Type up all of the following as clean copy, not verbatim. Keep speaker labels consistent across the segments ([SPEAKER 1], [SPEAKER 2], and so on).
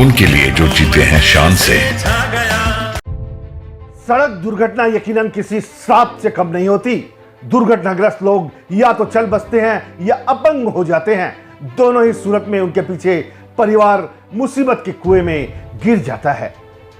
[SPEAKER 1] उनके लिए जो जीते हैं शान से।
[SPEAKER 2] सड़क दुर्घटना यकीनन किसी श्राप से कम नहीं होती। दुर्घटनाग्रस्त लोग या तो चल बसते हैं या अपंग हो जाते हैं। दोनों ही सूरत में उनके पीछे परिवार मुसीबत के कुएं में गिर जाता है।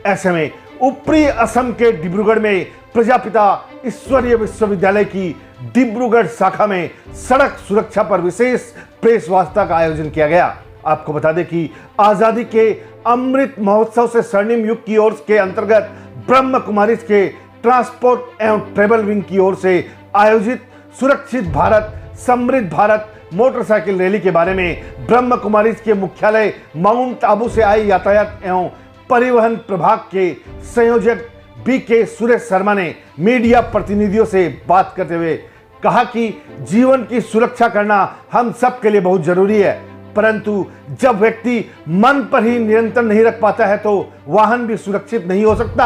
[SPEAKER 2] ऐसे में ऊपरी असम के डिब्रूगढ़ में प्रजापिता ईश्वरीय विश्वविद्यालय की डिब्रूगढ़ शाखा में सड़क सुरक्षा पर विशेष प्रेस वार्ता का आयोजन किया गया। आपको बता दें कि आजादी के अमृत महोत्सव से स्वर्णिम युग की ओर के अंतर्गत ब्रह्म कुमारी के ट्रांसपोर्ट एवं ट्रेवल विंग की ओर से आयोजित सुरक्षित भारत समृद्ध भारत मोटरसाइकिल रैली के बारे में ब्रह्म कुमारी के मुख्यालय माउंट आबू से आए यातायात एवं परिवहन प्रभाग के संयोजक बीके सुरेश शर्मा ने मीडिया प्रतिनिधियों से बात करते हुए कहा कि जीवन की सुरक्षा करना हम सब के लिए बहुत जरूरी है, परंतु जब व्यक्ति मन पर ही नियंत्रण नहीं रख पाता है तो वाहन भी सुरक्षित नहीं हो सकता।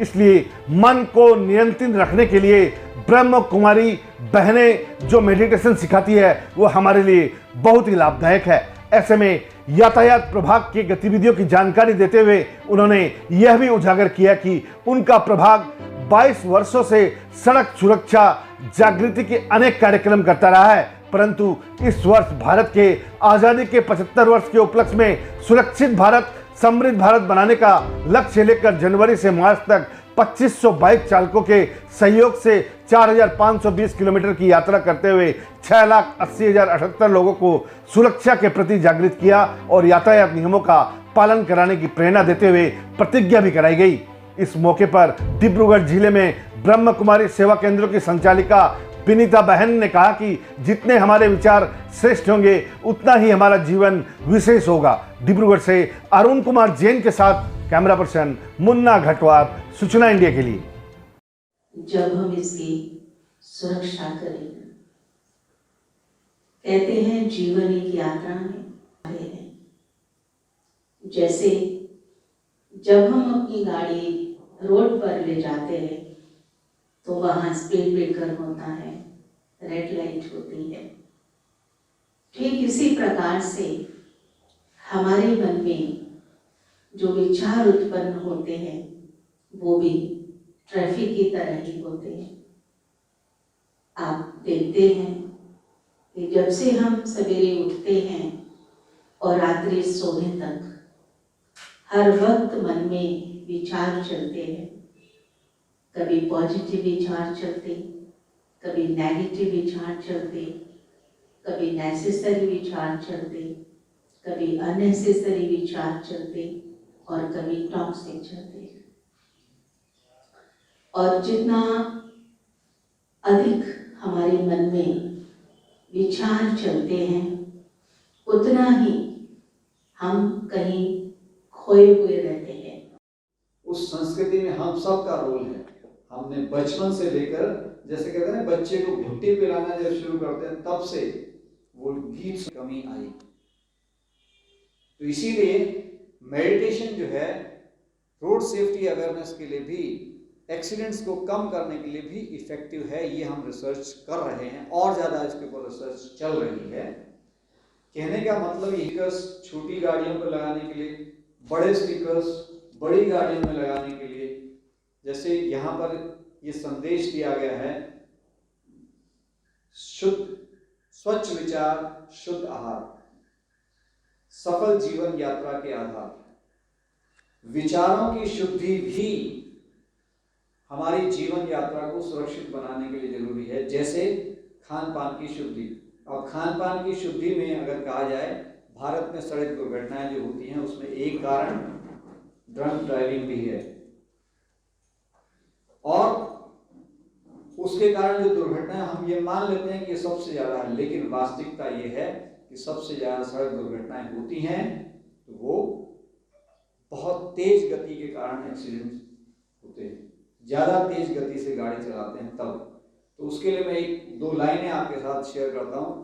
[SPEAKER 2] इसलिए मन को नियंत्रित रखने के लिए ब्रह्म कुमारी बहनें जो मेडिटेशन सिखाती है वो हमारे लिए बहुत ही लाभदायक है। ऐसे में यातायात प्रभाग की गतिविधियों की जानकारी देते हुए उन्होंने यह भी उजागर किया कि उनका प्रभाग 22 वर्षों से सड़क सुरक्षा जागृति के अनेक कार्यक्रम करता रहा है, परंतु इस वर्ष भारत के आजादी के 75 वर्ष के उपलक्ष्य में सुरक्षित भारत समृद्ध भारत बनाने का लक्ष्य लेकर जनवरी से मार्च तक 2500 बाइक चालकों के सहयोग से 4520 किलोमीटर की यात्रा करते हुए 6,80,078 लोगों को सुरक्षा के प्रति जागृत किया और यातायात नियमों का पालन कराने की प्रेरणा देते हुए प्रतिज्ञा भी कराई गई। इस मौके पर डिब्रूगढ़ जिले में ब्रह्म कुमारी सेवा केंद्रों की संचालिका विनीता बहन ने कहा कि जितने हमारे विचार श्रेष्ठ होंगे उतना ही हमारा जीवन विशेष होगा। डिब्रूगढ़ से अरुण कुमार जैन के साथ कैमरा पर्सन मुन्ना घटवार, सूचना इंडिया के लिए।
[SPEAKER 3] जब हम इसकी सुरक्षा करेंगे, कहते हैं जीवन एक यात्रा में है। जैसे जब हम अपनी गाड़ी रोड पर ले जाते हैं तो वहां स्पीड ब्रेकर होता है, रेड लाइट होती है। ठीक इसी प्रकार से हमारे मन में जो विचार उत्पन्न होते हैं वो भी ट्रैफिक की तरह ही होते हैं। आप देखते हैं कि जब से हम सवेरे उठते हैं और रात्रि सोने तक हर वक्त मन में विचार चलते हैं। कभी पॉजिटिव विचार चलते, कभी नेगेटिव विचार चलते, कभी नेसेसरी विचार चलते, कभी अननेसेसरी विचार चलते और कभी टॉक्सिक चलते। और जितना अधिक हमारे मन में विचार चलते हैं उतना ही हम कहीं खोए हुए रहते हैं।
[SPEAKER 4] उस संस्कृति में हम सब का रोल है। हमने बचपन से लेकर, जैसे कहते हैं बच्चे को घुट्टी पिलाना जब शुरू करते हैं तब से वो गीत से कमी आई। तो इसीलिए मेडिटेशन जो है रोड सेफ्टी अवेयरनेस के लिए भी, एक्सीडेंट्स को कम करने के लिए भी इफेक्टिव है। ये हम रिसर्च कर रहे हैं और ज़्यादा इसके ऊपर रिसर्च चल रही है। कहने का मतलब स्टिकर्स छोटी गाड़ियों पर लगाने के लिए, बड़े स्टिकर्स बड़ी गाड़ियों में लगाने के लिए, जैसे यहाँ पर ये संदेश दिया गया है, शुद्ध स्वच्छ विचार शुद्ध आहार, सफल जीवन यात्रा के आधार। विचारों की शुद्धि भी हमारी जीवन यात्रा को सुरक्षित बनाने के लिए जरूरी है। जैसे खान पान की शुद्धि। और खान पान की शुद्धि में अगर कहा जाए, भारत में सड़क दुर्घटनाएं जो होती हैं उसमें एक कारण ड्रंक ड्राइविंग भी है, और उसके कारण जो दुर्घटनाएं हम ये मान लेते हैं कि ये सबसे ज्यादा है, लेकिन वास्तविकता ये है कि सबसे ज्यादा सड़क दुर्घटनाएं होती हैं तो वो बहुत तेज गति के कारण एक्सीडेंट होते हैं। ज्यादा तेज गति से गाड़ी चलाते हैं तब। तो उसके लिए मैं एक दो लाइनें आपके साथ शेयर करता हूँ।